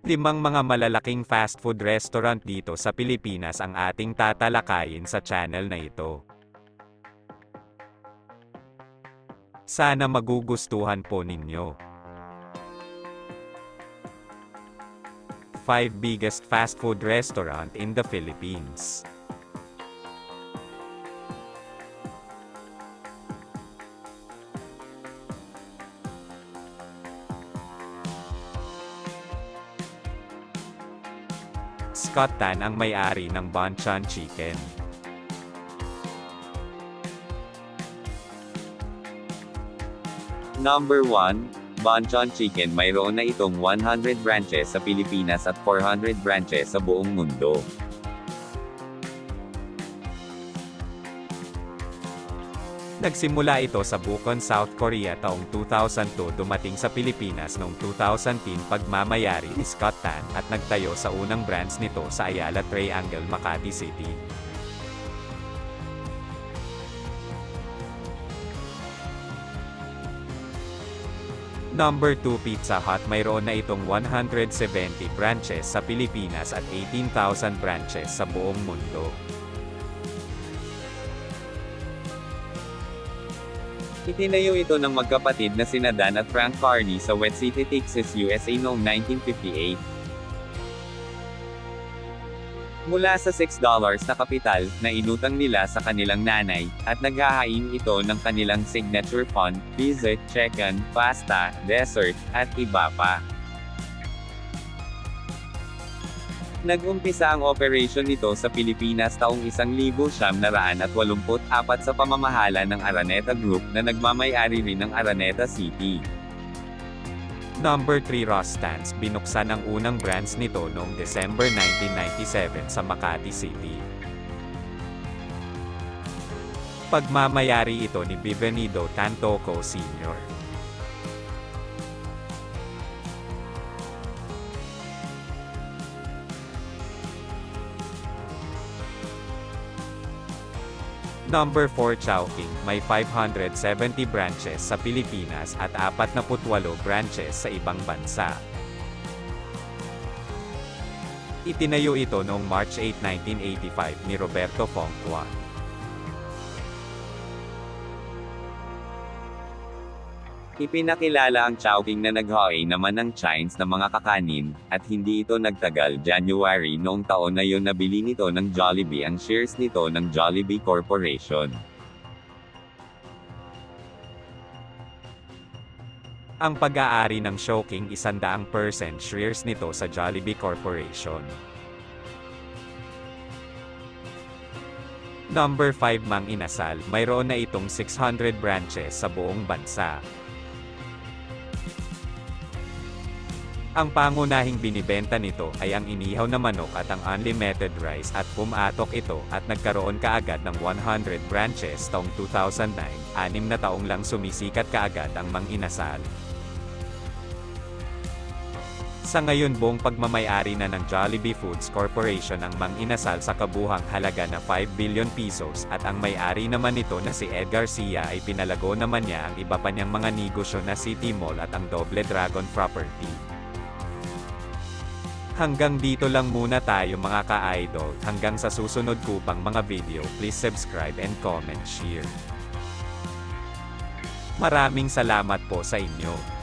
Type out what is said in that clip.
Limang mga malalaking fast food restaurant dito sa Pilipinas ang ating tatalakayin sa channel na ito. Sana magugustuhan po ninyo. 5 biggest fast food restaurant in the Philippines. Scott Tan ang may-ari ng Bonchon Chicken. Number 1, Bonchon Chicken. Mayroon na itong 100 branches sa Pilipinas at 400 branches sa buong mundo. Nagsimula ito sa Bukon, South Korea taong 2002, dumating sa Pilipinas noong 2010 pagmamayari ni Scott Tan at nagtayo sa unang branch nito sa Ayala Triangle, Makati City. Number 2, Pizza Hut. Mayroon na itong 170 branches sa Pilipinas at 18,000 branches sa buong mundo. Itinayo ito ng magkapatid na sina Dan at Frank Carney sa West City, Texas, USA noong 1958. Mula sa $6 na kapital, na inutang nila sa kanilang nanay, at naghahain ito ng kanilang signature fun, pizza, chicken, pasta, dessert, at iba pa. Nag-umpisa ang operation nito sa Pilipinas taong 1984 sa pamamahala ng Araneta Group na nagmamay-ari rin ng Araneta City. Number 3, Ross Stance. Binuksan ang unang branch nito noong December 1997 sa Makati City. Pagmamayari ito ni Bienvenido Tantoco Sr. Number 4, Chowking. May 570 branches sa Pilipinas at 48 branches sa ibang bansa. Itinayo ito noong March 8, 1985 ni Roberto Fongquan. Ipinakilala ang Chowking na naghahain naman ng Chines na mga kakanin, at hindi ito nagtagal. January noong taon na yun nabili nito ng Jollibee ang shares nito ng Jollibee Corporation. Ang pag-aari ng Chowking 100% shares nito sa Jollibee Corporation. Number 5, Mang Inasal. Mayroon na itong 600 branches sa buong bansa. Ang pangunahing binibenta nito ay ang inihaw na manok at ang unlimited rice at pumatok ito at nagkaroon kaagad ng 100 branches taong 2009, 6 na taong lang sumisikat kaagad ang Mang Inasal. Sa ngayon buong pagmamayari na ng Jollibee Foods Corporation ang Mang Inasal sa kabuhang halaga na 5 billion pesos at ang may-ari naman nito na si Ed Garcia ay pinalago naman niya ang iba pa niyang mga negosyo na City Mall at ang Doble Dragon Property. Hanggang dito lang muna tayo mga ka-idol. Hanggang sa susunod ko pang mga video, please subscribe and comment, share. Maraming salamat po sa inyo.